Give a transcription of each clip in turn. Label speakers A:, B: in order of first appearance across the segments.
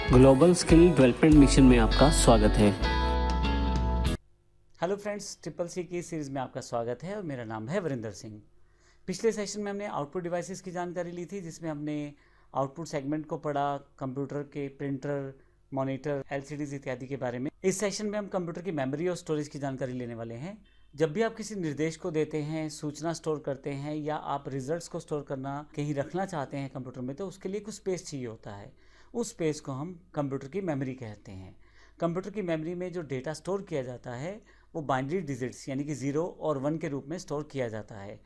A: Global skill development mission में आपका स्वागत है।
B: हेलो फ्रेंड्स, ट्रिपल सी की सीरीज़ में आपका स्वागत है और मेरा नाम है वरिंदर सिंह। पिछले सेशन में हमने आउटपुट डिवाइसेस की जानकारी ली थी, जिसमें हमने आउटपुट सेगमेंट को पढ़ा, कंप्यूटर के प्रिंटर, मॉनिटर, एलसीडीज इत्यादि के बारे में। इस सेशन में हम कंप्यूटर की मेमोरी और स्टोरेज की जानकारी लेने वाले हैं। जब भी आप किसी निर्देश को देते हैं, सूचना स्टोर करते हैं या आप रिजल्ट्स को स्टोर करना कहीं रखना चाहते हैं कंप्यूटर में, तो उसके लिए कुछ स्पेस चाहिए होता है। उस स्पेस को हम कंप्यूटर की मेमोरी कहते हैं। कंप्यूटर की मेमोरी में जो डेटा स्टोर किया जाता है वो बाइनरी डिजिट्स यानी कि 0 और 1 के रूप में स्टोर किया जाता है।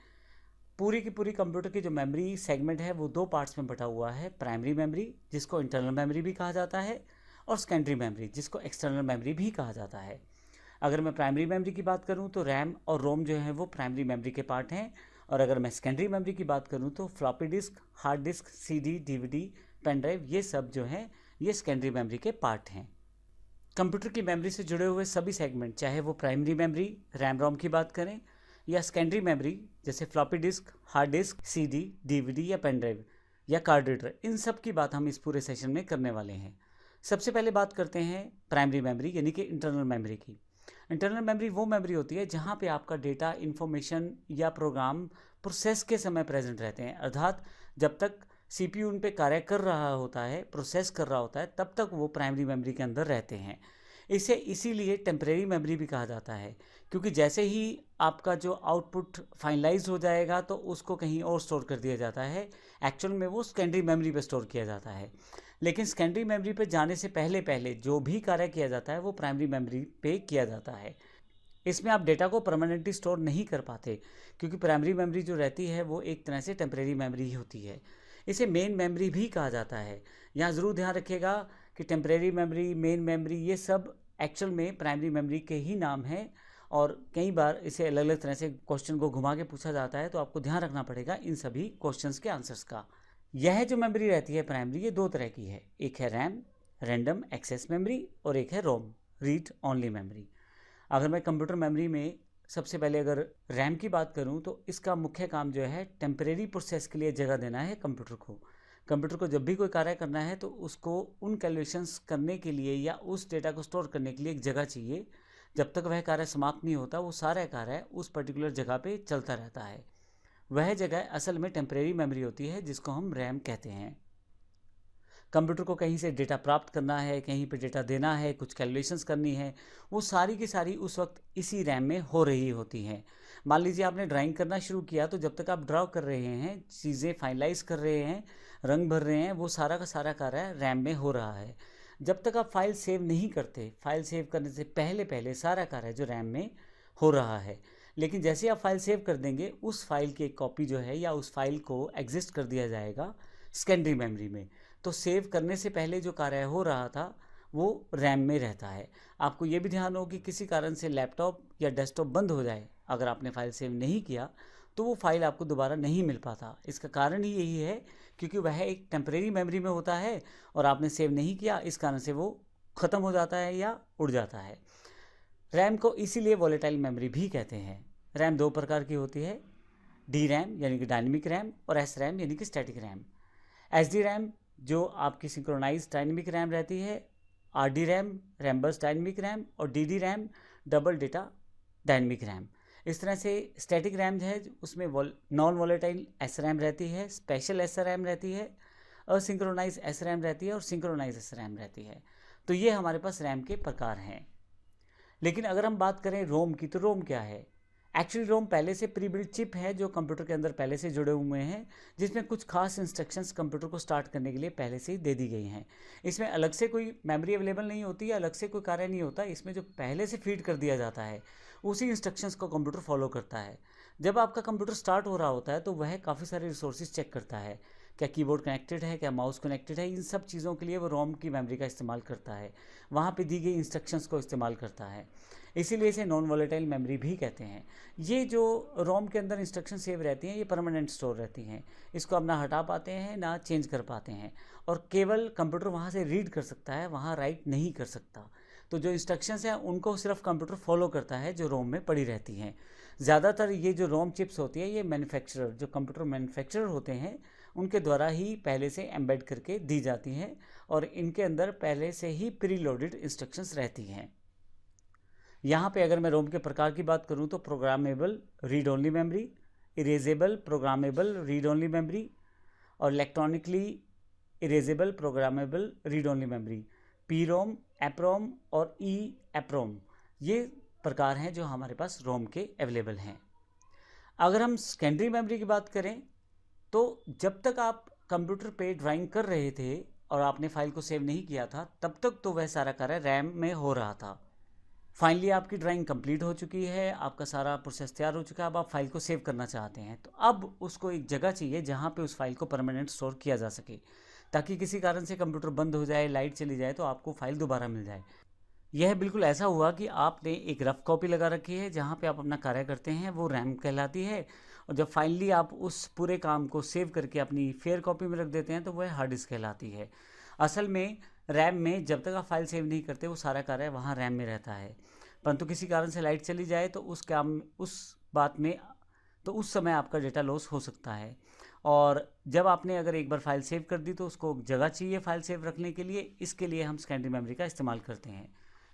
B: पूरी की पूरी कंप्यूटर की जो मेमोरी सेगमेंट है वो दो पार्ट्स में बटा हुआ है। प्राइमरी मेमोरी, जिसको इंटरनल मेमोरी भी कहा जाता है, और सेकेंडरी मेमोरी, जिसको एक्सटर्नल मेमोरी भी कहा जाता है। अगर मैं प्राइमरी मेमोरी की बात करूं तो रैम और रोम जो है वो प्राइमरी मेमोरी के पार्ट हैं, और अगर मैं सेकेंडरी मेमोरी की बात करूं तो floppy disk, hard disk, CD, DVD, pen drive, ये सब जो हैं ये सेकेंडरी मेमोरी के पार्ट हैं। कंप्यूटर की मेमोरी से जुड़े हुए सभी सेगमेंट, चाहे वो प्राइमरी मेमोरी रैम रोम की बात करें या सेकेंडरी मेमोरी जैसे floppy disk, hard disk, CD, DVD या पेन ड्राइव या कार्ड रीडर, इन सब की बात हम इस पूरे सेशन में करने वाले हैं। सबसे पहले बात करते हैं प्राइमरी मेमोरी यानी कि इंटरनल मेमोरी की। इंटरनल मेमोरी वो मेमोरी होती है जहाँ पे आपका डेटा, इन्फॉर्मेशन या प्रोग्राम प्रोसेस के समय प्रेजेंट रहते हैं, अर्थात जब तक सीपीयू उन पे कार्य कर रहा होता है, प्रोसेस कर रहा होता है, तब तक वो प्राइमरी मेमोरी के अंदर रहते हैं। इसे इसीलिए टेम्परेरी मेमोरी भी कहा जाता है, क्योंकि जैसे ही आपका जो आउटपुट फाइनलाइज हो जाएगा तो उसको कहीं और स्टोर कर दिया जाता है। एक्चुअल में वो सेकेंडरी मेमोरी पे स्टोर किया जाता है, लेकिन सेकेंडरी मेमोरी पे जाने से पहले पहले जो भी कार्य किया जाता है वो प्राइमरी मेमोरी पे किया जाता है। इसमें आप डेटा को परमानेंटली स्टोर नहीं कर पाते, क्योंकि प्राइमरी मेमोरी जो रहती है वो एक तरह से टेम्परेरी मेमोरी ही होती है। इसे मेन मेमोरी भी कहा जाता है। यहाँ ज़रूर ध्यान रखिएगा कि टेम्परेरी मेमोरी, मेन मेमोरी, ये सब एक्चुअल में प्राइमरी मेमोरी के ही नाम हैं, और कई बार इसे अलग अलग तरह से क्वेश्चन को घुमा के पूछा जाता है, तो आपको ध्यान रखना पड़ेगा इन सभी क्वेश्चंस के आंसर्स का। यह जो मेमोरी रहती है प्राइमरी, ये दो तरह की है। एक है रैम, रैंडम एक्सेस मेमोरी, और एक है रोम, रीड ऑनली मेमोरी। अगर मैं कंप्यूटर मेमोरी में सबसे पहले अगर रैम की बात करूं तो इसका मुख्य काम जो है टेम्परेरी प्रोसेस के लिए जगह देना है कंप्यूटर को। कंप्यूटर को जब भी कोई कार्य करना है तो उसको उन कैलकुलेशंस करने के लिए या उस डेटा को स्टोर करने के लिए एक जगह चाहिए। जब तक वह कार्य समाप्त नहीं होता वो सारा कार्य उस पर्टिकुलर जगह पे चलता रहता है। वह जगह असल में टेम्परेरी मेमोरी होती है, जिसको हम रैम कहते हैं। कंप्यूटर को कहीं से डेटा प्राप्त करना है, कहीं पे डेटा देना है, कुछ कैलकुलेशंस करनी है, वो सारी की सारी उस वक्त इसी रैम में हो रही होती हैं। मान लीजिए आपने ड्राइंग करना शुरू किया, तो जब तक आप ड्रॉ कर रहे हैं, चीज़ें फाइनलाइज कर रहे हैं, रंग भर रहे हैं, वो सारा का सारा कार्य रैम में हो रहा है। जब तक आप फाइल सेव नहीं करते, फाइल सेव करने से पहले पहले सारा कार्य जो रैम में हो रहा है। लेकिन जैसे ही आप फाइल सेव कर देंगे, उस फाइल की एक कॉपी जो है या उस फाइल को एग्जिस्ट कर दिया जाएगा सेकेंडरी मेमोरी में। तो सेव करने से पहले जो कार्य हो रहा था वो रैम में रहता है। आपको ये भी ध्यान हो कि किसी कारण से लैपटॉप या डेस्कटॉप बंद हो जाए, अगर आपने फाइल सेव नहीं किया तो वो फाइल आपको दोबारा नहीं मिल पाता। इसका कारण ही यही है क्योंकि वह एक टेम्परेरी मेमोरी में होता है और आपने सेव नहीं किया, इस कारण से वो ख़त्म हो जाता है या उड़ जाता है। रैम को इसीलिए वॉलेटाइल मेमोरी भी कहते हैं। रैम दो प्रकार की होती है, डी रैम यानी कि डायनेमिक रैम और एस रैम यानी कि static RAM. S D RAM जो आपकी सिंक्रोनाइज डायनेमिक रैम रहती है, R D RAM Rambus dynamic RAM, और D D RAM double data dynamic RAM. इस तरह से स्टैटिक रैम जो है उसमें नॉन वॉलेटाइल एस रैम रहती है, स्पेशल एस रैम रहती है, असिंक्रोनाइज एस रैम रहती है और सिंक्रोनाइज एस रैम रहती है। तो ये हमारे पास रैम के प्रकार हैं। लेकिन अगर हम बात करें रोम की, तो रोम क्या है? एक्चुअली रोम पहले से प्री बिल्ट चिप है जो कंप्यूटर के अंदर पहले से जुड़े हुए हैं, जिसमें कुछ खास इंस्ट्रक्शंस कंप्यूटर को स्टार्ट करने के लिए पहले से ही दे दी गई हैं। इसमें अलग से कोई मेमोरी अवेलेबल नहीं होती है, अलग से कोई कार्य नहीं होता। इसमें जो पहले से फीड कर दिया जाता है उसी इंस्ट्रक्शंस को कंप्यूटर फॉलो करता है। जब आपका कंप्यूटर स्टार्ट हो रहा होता है तो वह काफ़ी सारे रिसोर्सेज चेक करता है, क्या कीबोर्ड कनेक्टेड है, क्या माउस कनेक्टेड है। इन सब चीज़ों के लिए वो रोम की मेमोरी का इस्तेमाल करता है, वहाँ पे दी गई इंस्ट्रक्शंस को इस्तेमाल करता है। इसीलिए इसे नॉन वॉलेटाइल मेमोरी भी कहते हैं। ये जो रोम के अंदर इंस्ट्रक्शन सेव रहती हैं ये परमानेंट स्टोर रहती हैं, इसको आप ना हटा पाते हैं ना चेंज कर पाते हैं, और केवल कंप्यूटर वहाँ से रीड कर सकता है, वहाँ राइट नहीं कर सकता। तो जो इंस्ट्रक्शंस हैं उनको सिर्फ कंप्यूटर फॉलो करता है जो रोम में पड़ी रहती हैं। ज़्यादातर ये जो रोम चिप्स होती है ये मैन्युफैक्चरर, जो कंप्यूटर मैन्युफैक्चरर होते हैं, उनके द्वारा ही पहले से एम्बेड करके दी जाती हैं और इनके अंदर पहले से ही प्री लोडेड इंस्ट्रक्शंस रहती हैं। यहाँ पे अगर मैं रोम के प्रकार की बात करूँ तो programmable read only memory, erasable programmable read only memory और electronically erasable programmable read only memory, P ROM, EPROM और ई एप्रोम, ये प्रकार हैं जो हमारे पास रोम के अवेलेबल हैं। अगर हम सेकेंडरी मेमोरी की बात करें तो जब तक आप कंप्यूटर पे ड्राइंग कर रहे थे और आपने फाइल को सेव नहीं किया था तब तक तो वह सारा कार्य रैम में हो रहा था। फाइनली आपकी ड्राइंग कंप्लीट हो चुकी है, आपका सारा प्रोसेस तैयार हो चुका है, अब आप फाइल को सेव करना चाहते हैं तो अब उसको एक जगह चाहिए जहाँ पे उस फाइल को परमानेंट स्टोर किया जा सके, ताकि किसी कारण से कंप्यूटर बंद हो जाए, लाइट चली जाए तो आपको फाइल दोबारा मिल जाए। यह बिल्कुल ऐसा हुआ कि आपने एक रफ कॉपी लगा रखी है जहाँ पे आप अपना कार्य करते हैं, वो रैम कहलाती है, और जब फाइनली आप उस पूरे काम को सेव करके अपनी फेयर कॉपी में रख देते हैं तो वह हार्ड डिस्क कहलाती है। असल में रैम में जब तक आप फाइल सेव नहीं करते वो सारा कार्य वहाँ रैम में रहता है, परंतु किसी कारण से लाइट चली जाए तो उस समय आपका डेटा लॉस हो सकता है। और जब आपने अगर एक बार फाइल सेव कर दी तो उसको जगह चाहिए फाइल सेव रखने के लिए, इसके लिए हम सेकेंडरी मेमोरी का इस्तेमाल करते हैं।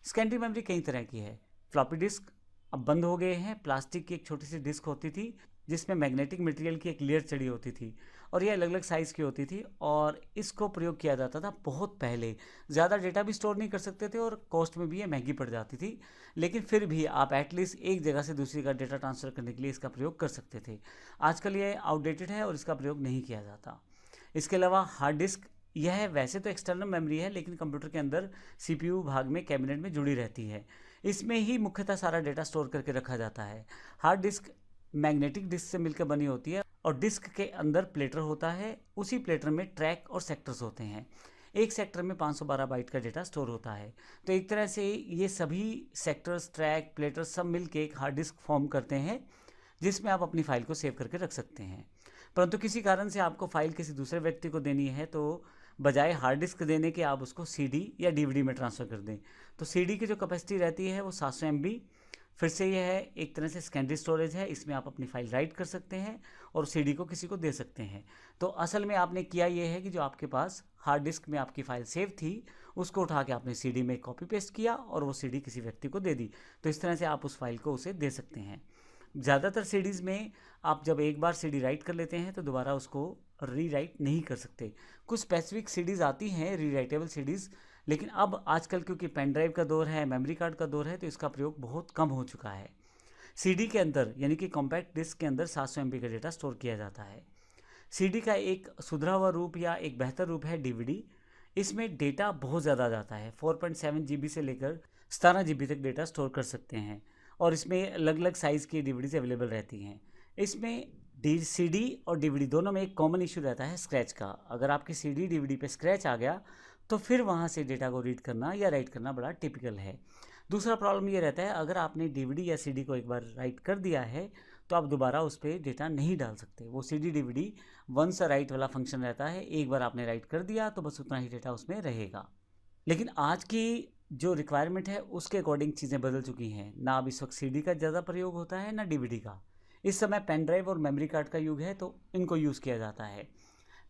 B: सेकेंडरी मेमोरी कई तरह की है। फ्लॉपी डिस्क अब बंद हो गए हैं, प्लास्टिक की एक छोटी सी डिस्क होती थी जिसमें मैग्नेटिक मटेरियल की एक लेयर चढ़ी होती थी और ये अलग अलग साइज़ की होती थी और इसको प्रयोग किया जाता था बहुत पहले। ज़्यादा डेटा भी स्टोर नहीं कर सकते थे और कॉस्ट में भी ये महंगी पड़ जाती थी, लेकिन फिर भी आप एटलीस्ट एक जगह से दूसरी का डेटा ट्रांसफ़र करने के लिए इसका प्रयोग कर सकते थे। आजकल ये आउटडेटेड है और इसका प्रयोग नहीं किया जाता। इसके अलावा हार्ड डिस्क, यह वैसे तो एक्सटर्नल मेमोरी है लेकिन कंप्यूटर के अंदर CPU भाग में कैबिनेट में जुड़ी रहती है। इसमें ही मुख्यतः सारा डेटा स्टोर करके रखा जाता है। हार्ड डिस्क मैग्नेटिक डिस्क से मिलकर बनी होती है और डिस्क के अंदर प्लेटर होता है, उसी प्लेटर में ट्रैक और सेक्टर्स होते हैं। एक सेक्टर में 512 बाइट का डेटा स्टोर होता है। तो एक तरह से ये सभी सेक्टर्स, ट्रैक, प्लेटर्स सब मिलकर एक हार्ड डिस्क फॉर्म करते हैं जिसमें आप अपनी फाइल को सेव करके रख सकते हैं। परंतु किसी कारण से आपको फाइल किसी दूसरे व्यक्ति को देनी है तो बजाय हार्ड डिस्क देने के आप उसको CD या DVD में ट्रांसफ़र कर दें। तो CD की जो कैपेसिटी रहती है वो 700 MB, फिर से यह है एक तरह से सेकेंडरी स्टोरेज है, इसमें आप अपनी फाइल राइट कर सकते हैं और CD को किसी को दे सकते हैं। तो असल में आपने किया ये है कि जो आपके पास हार्ड डिस्क में आपकी फ़ाइल सेव थी उसको उठा के आपने CD में कॉपी पेस्ट किया और वो CD किसी व्यक्ति को दे दी। तो इस तरह से आप उस फाइल को उसे दे सकते हैं। ज़्यादातर CDs में आप जब एक बार CD राइट कर लेते हैं तो दोबारा उसको री राइट नहीं कर सकते। कुछ स्पेसिफिक CDs आती हैं री राइटेबल CDs, लेकिन अब आजकल क्योंकि पेन ड्राइव का दौर है, मेमोरी कार्ड का दौर है, तो इसका प्रयोग बहुत कम हो चुका है। CD के अंदर यानी कि कॉम्पैक्ट डिस्क के अंदर 700 MB का डेटा स्टोर किया जाता है। CD का एक सुधरा हुआ रूप या एक बेहतर रूप है DVD। इसमें डेटा बहुत ज़्यादा जाता है, 4.7 GB से लेकर 17 GB तक डेटा स्टोर कर सकते हैं और इसमें अलग अलग साइज़ की DVDs अवेलेबल रहती हैं। इसमें CD और DVD दोनों में एक कॉमन इशू रहता है स्क्रैच का। अगर आपकी CD DVD पे स्क्रैच आ गया तो फिर वहाँ से डेटा को रीड करना या राइट करना बड़ा टिपिकल है। दूसरा प्रॉब्लम ये रहता है, अगर आपने DVD या CD को एक बार राइट कर दिया है तो आप दोबारा उस पर डेटा नहीं डाल सकते। वो CD DVD वंस राइट वाला फंक्शन रहता है, एक बार आपने राइट कर दिया तो बस उतना ही डेटा उसमें रहेगा। लेकिन आज की जो रिक्वायरमेंट है उसके अकॉर्डिंग चीज़ें बदल चुकी हैं। ना अब इस वक्त CD का ज़्यादा प्रयोग होता है ना DVD का। इस समय पेन ड्राइव और मेमोरी कार्ड का युग है तो इनको यूज़ किया जाता है।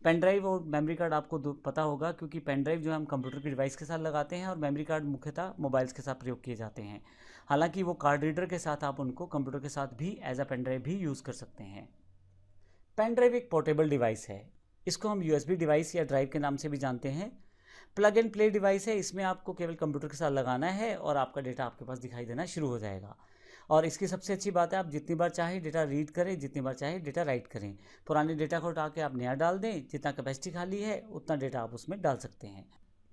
B: पेन ड्राइव और मेमोरी कार्ड आपको पता होगा क्योंकि पेन ड्राइव जो है हम कंप्यूटर की डिवाइस के साथ लगाते हैं और मेमोरी कार्ड मुख्यतः मोबाइल्स के साथ प्रयोग किए जाते हैं। हालांकि वो कार्ड रीडर के साथ आप उनको कंप्यूटर के साथ भी एज अ पेन ड्राइव भी यूज़ कर सकते हैं। पेन ड्राइव एक पोर्टेबल डिवाइस है। इसको हम USB डिवाइस या ड्राइव के नाम से भी जानते हैं। प्लग एंड प्ले डिवाइस है, इसमें आपको केवल कंप्यूटर के साथ लगाना है और आपका डेटा आपके पास दिखाई देना शुरू हो जाएगा। और इसकी सबसे अच्छी बात है आप जितनी बार चाहें डेटा रीड करें, जितनी बार चाहें डेटा राइट करें। पुराने डेटा को उठा के आप नया डाल दें, जितना कैपेसिटी खाली है उतना डेटा आप उसमें डाल सकते हैं।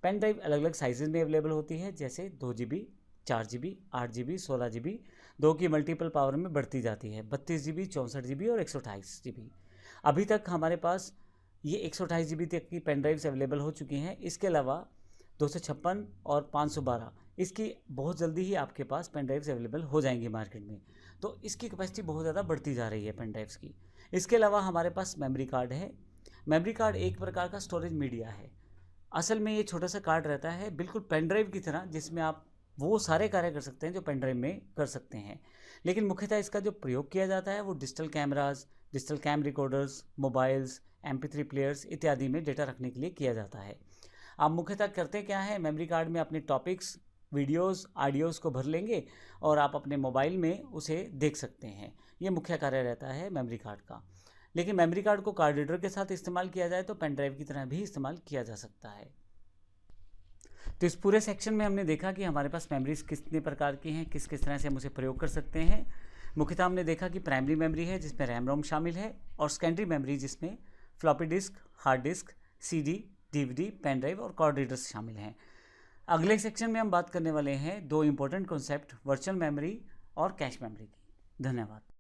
B: पेन ड्राइव अलग अलग साइजेज में अवेलेबल होती है, जैसे 2 GB, 4 GB, 8 GB, 16 GB, 2 की मल्टीपल पावर में बढ़ती जाती है, 32 GB, 64 GB और 128 GB। अभी तक हमारे पास ये 128 GB तक की पेन ड्राइव्स अवेलेबल हो चुकी हैं। इसके अलावा 256 और 512 इसकी बहुत जल्दी ही आपके पास पेन ड्राइव्स अवेलेबल हो जाएंगी मार्केट में। तो इसकी कैपेसिटी बहुत ज़्यादा बढ़ती जा रही है पेन ड्राइव्स की। इसके अलावा हमारे पास मेमोरी कार्ड है। मेमोरी कार्ड एक प्रकार का स्टोरेज मीडिया है। असल में ये छोटा सा कार्ड रहता है बिल्कुल पेन ड्राइव की तरह, जिसमें आप वो सारे कार्य कर सकते हैं जो पेन ड्राइव में कर सकते हैं। लेकिन मुख्यतः इसका जो प्रयोग किया जाता है वो digital cameras, digital cam recorders, mobiles, MP3 players इत्यादि में डेटा रखने के लिए किया जाता है। आप मुख्यतः करते क्या है, मेमोरी कार्ड में अपने टॉपिक्स, वीडियोस, ऑडियोज़ को भर लेंगे और आप अपने मोबाइल में उसे देख सकते हैं। ये मुख्य कार्य रहता है मेमोरी कार्ड का। लेकिन मेमोरी कार्ड को कार्ड रीडर के साथ इस्तेमाल किया जाए तो पेन ड्राइव की तरह भी इस्तेमाल किया जा सकता है। तो इस पूरे सेक्शन में हमने देखा कि हमारे पास मेमोरीज कितने प्रकार की हैं, किस किस तरह से हम उसे प्रयोग कर सकते हैं। मुख्यतः हमने देखा कि प्राइमरी मेमोरी है जिसमें रैम रोम शामिल है, और सेकेंडरी मेमोरी जिसमें floppy disk, hard disk, CD, DVD, pen drive और कार्ड रीडर्स शामिल हैं। अगले सेक्शन में हम बात करने वाले हैं दो इंपॉर्टेंट कॉन्सेप्ट, वर्चुअल मेमोरी और कैश मेमोरी की। धन्यवाद।